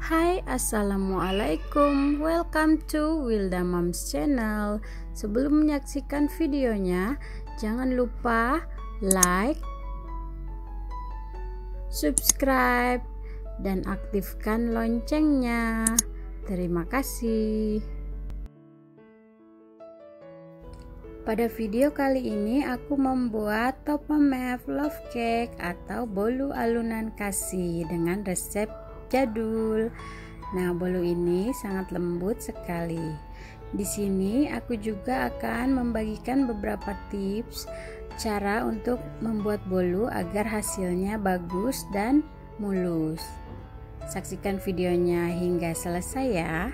Hai, assalamualaikum. Welcome to Wilda Moms Channel. Sebelum menyaksikan videonya, jangan lupa like, subscribe, dan aktifkan loncengnya. Terima kasih. Pada video kali ini aku membuat Topamef Love Cake atau bolu alunan kasih dengan resep jadul. Nah, bolu ini sangat lembut sekali. Di sini aku juga akan membagikan beberapa tips cara untuk membuat bolu agar hasilnya bagus dan mulus. Saksikan videonya hingga selesai ya.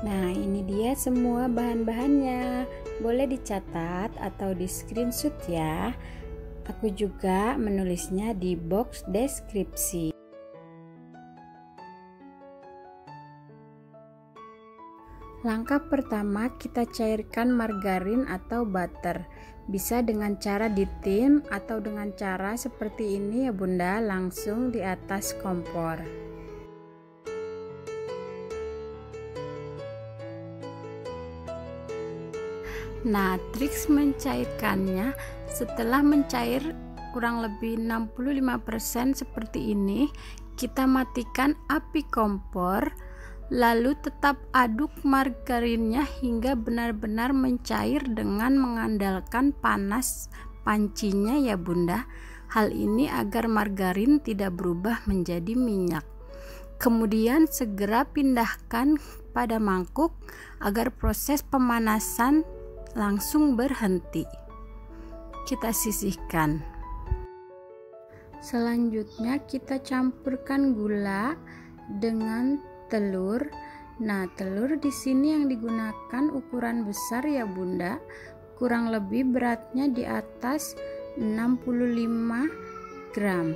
Nah, ini dia semua bahan-bahannya. Boleh dicatat atau di screenshot ya. Aku juga menulisnya di box deskripsi. Langkah pertama, kita cairkan margarin atau butter. Bisa dengan cara ditim atau dengan cara seperti ini ya Bunda, langsung di atas kompor. Nah, triks mencairkannya, setelah mencair kurang lebih 65% seperti ini, kita matikan api kompor, lalu tetap aduk margarinnya hingga benar-benar mencair dengan mengandalkan panas pancinya ya Bunda. Hal ini agar margarin tidak berubah menjadi minyak. Kemudian segera pindahkan pada mangkuk agar proses pemanasan langsung berhenti. Kita sisihkan. Selanjutnya kita campurkan gula dengan telur. Nah, telur di sini yang digunakan ukuran besar ya Bunda. Kurang lebih beratnya di atas 65 gram.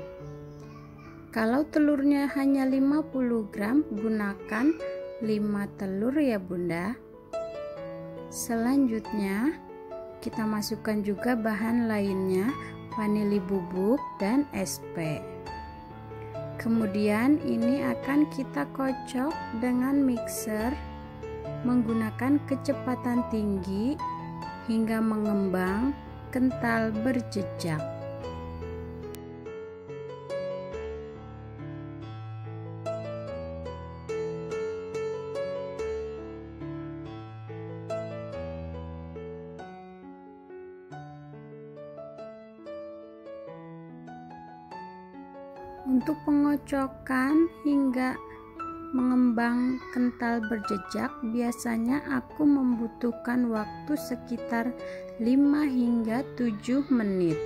Kalau telurnya hanya 50 gram, gunakan 5 telur ya Bunda. Selanjutnya kita masukkan juga bahan lainnya, vanili bubuk dan SP. Kemudian ini akan kita kocok dengan mixer menggunakan kecepatan tinggi hingga mengembang kental berjejak. Untuk pengocokan hingga mengembang kental berjejak, biasanya aku membutuhkan waktu sekitar 5 hingga 7 menit.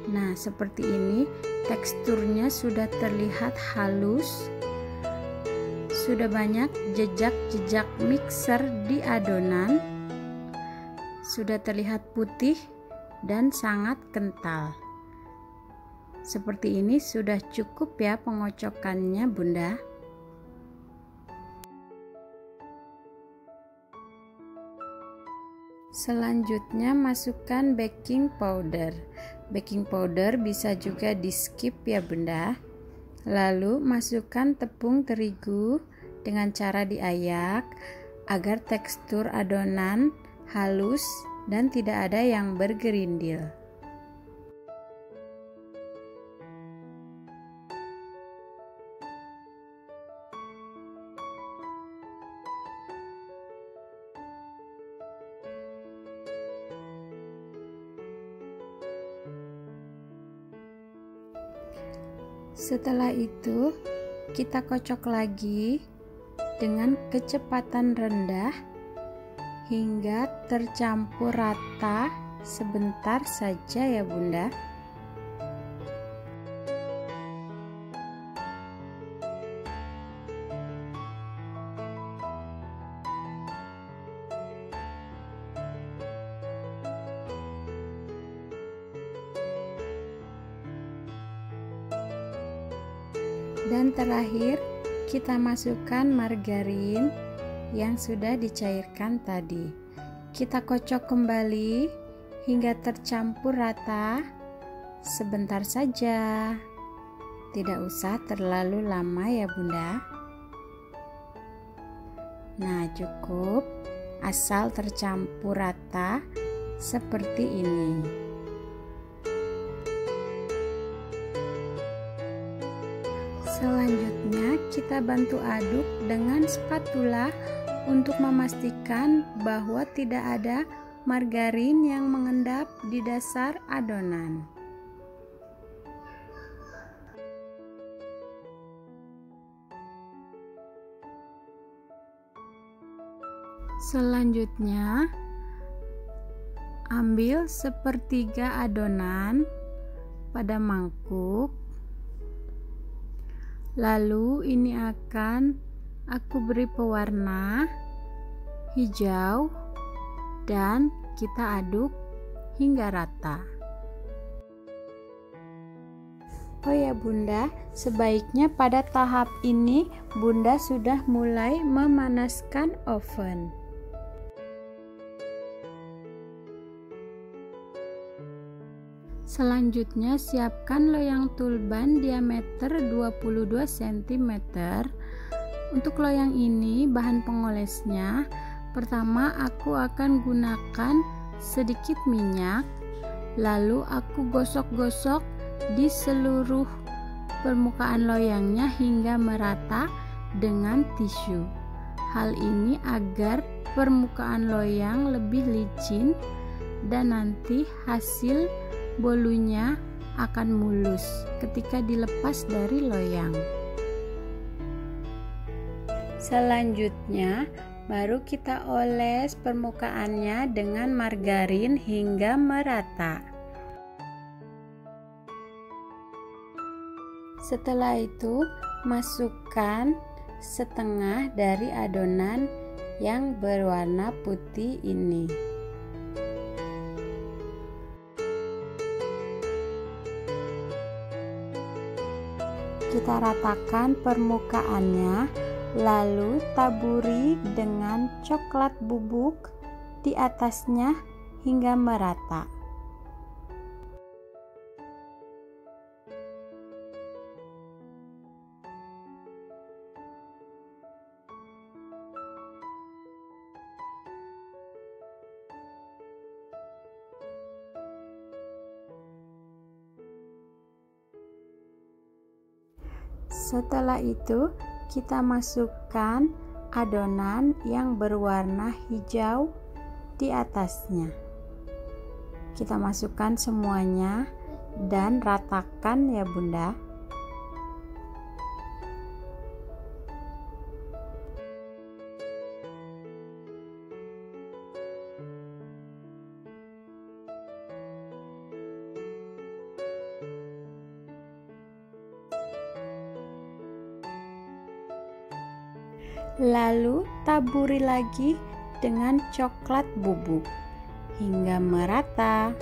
Nah, seperti ini teksturnya sudah terlihat halus. Sudah banyak jejak-jejak mixer di adonan. Sudah terlihat putih dan sangat kental. Seperti ini sudah cukup ya pengocokannya Bunda. Selanjutnya masukkan baking powder. Baking powder bisa juga di skip ya Bunda. Lalu masukkan tepung terigu dengan cara diayak agar tekstur adonan halus dan tidak ada yang bergerindil. Setelah itu kita kocok lagi dengan kecepatan rendah hingga tercampur rata sebentar saja ya Bunda. Dan terakhir kita masukkan margarin yang sudah dicairkan tadi. Kita kocok kembali hingga tercampur rata sebentar saja. Tidak usah terlalu lama ya Bunda. Nah, cukup asal tercampur rata seperti ini. Selanjutnya kita bantu aduk dengan spatula untuk memastikan bahwa tidak ada margarin yang mengendap di dasar adonan. Selanjutnya, ambil sepertiga adonan pada mangkuk. Lalu ini akan aku beri pewarna hijau dan kita aduk hingga rata. Oh ya Bunda, sebaiknya pada tahap ini Bunda sudah mulai memanaskan oven. Selanjutnya siapkan loyang tulban diameter 22 cm. Untuk loyang ini bahan pengolesnya, pertama aku akan gunakan sedikit minyak, lalu aku gosok-gosok di seluruh permukaan loyangnya hingga merata dengan tisu. Hal ini agar permukaan loyang lebih licin dan nanti hasil bolunya akan mulus ketika dilepas dari loyang. Selanjutnya baru kita oles permukaannya dengan margarin hingga merata. Setelah itu masukkan setengah dari adonan yang berwarna putih ini. Kita ratakan permukaannya, lalu taburi dengan coklat bubuk di atasnya hingga merata. Setelah itu kita masukkan adonan yang berwarna hijau di atasnya. Kita masukkan semuanya dan ratakan ya Bunda. Lalu taburi lagi dengan coklat bubuk hingga merata.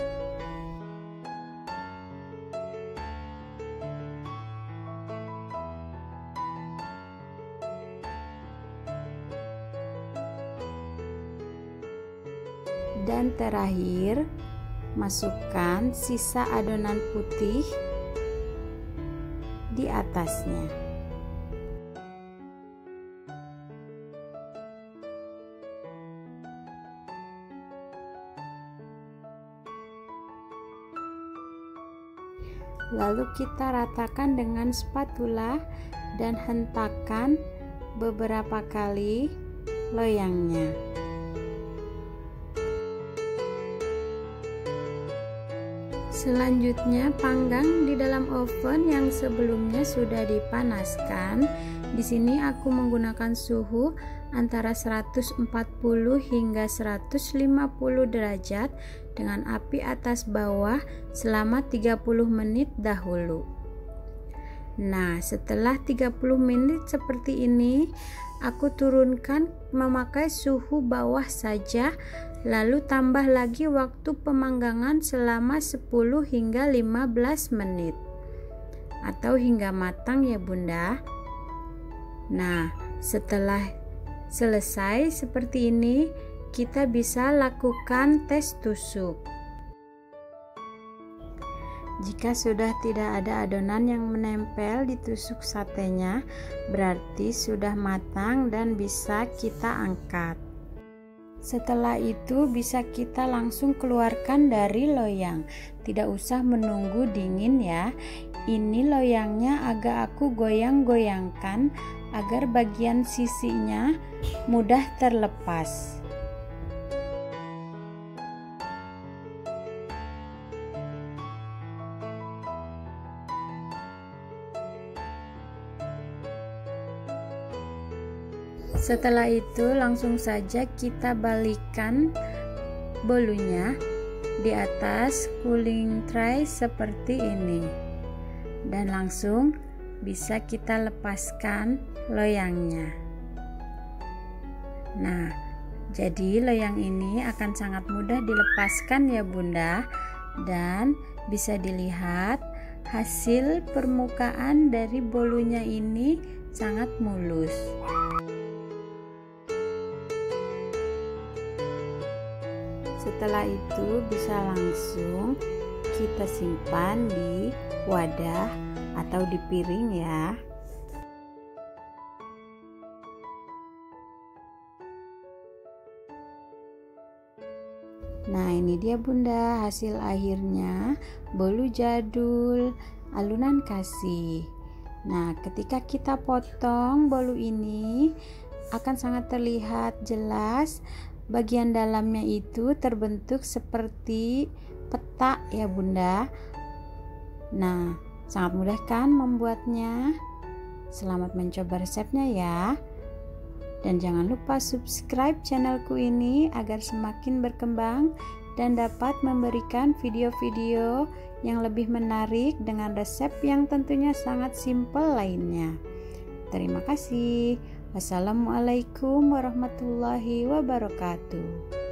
Dan terakhir, masukkan sisa adonan putih di atasnya. Lalu kita ratakan dengan spatula dan hentakan beberapa kali loyangnya. Selanjutnya panggang di dalam oven yang sebelumnya sudah dipanaskan. Di sini aku menggunakan suhu antara 140 hingga 150 derajat dengan api atas bawah selama 30 menit dahulu. Nah, setelah 30 menit seperti ini, aku turunkan memakai suhu bawah saja, lalu tambah lagi waktu pemanggangan selama 10 hingga 15 menit atau hingga matang ya Bunda. Nah, setelah selesai seperti ini, kita bisa lakukan tes tusuk. Jika sudah tidak ada adonan yang menempel di tusuk satenya, berarti sudah matang dan bisa kita angkat. Setelah itu bisa kita langsung keluarkan dari loyang. Tidak usah menunggu dingin ya. Ini loyangnya agak aku goyang-goyangkan agar bagian sisinya mudah terlepas. Setelah itu langsung saja kita balikkan bolunya di atas cooling tray seperti ini, dan langsung bisa kita lepaskan loyangnya. Nah, jadi loyang ini akan sangat mudah dilepaskan ya Bunda, dan bisa dilihat hasil permukaan dari bolunya ini sangat mulus. Setelah itu bisa langsung kita simpan di wadah atau di piring ya. Nah, ini dia Bunda hasil akhirnya bolu jadul alunan kasih. Nah, ketika kita potong bolu ini akan sangat terlihat jelas. Bagian dalamnya itu terbentuk seperti peta ya Bunda. Nah, sangat mudah kan membuatnya? Selamat mencoba resepnya ya. Dan jangan lupa subscribe channelku ini agar semakin berkembang dan dapat memberikan video-video yang lebih menarik dengan resep yang tentunya sangat simpel lainnya. Terima kasih. Wassalamualaikum warahmatullahi wabarakatuh.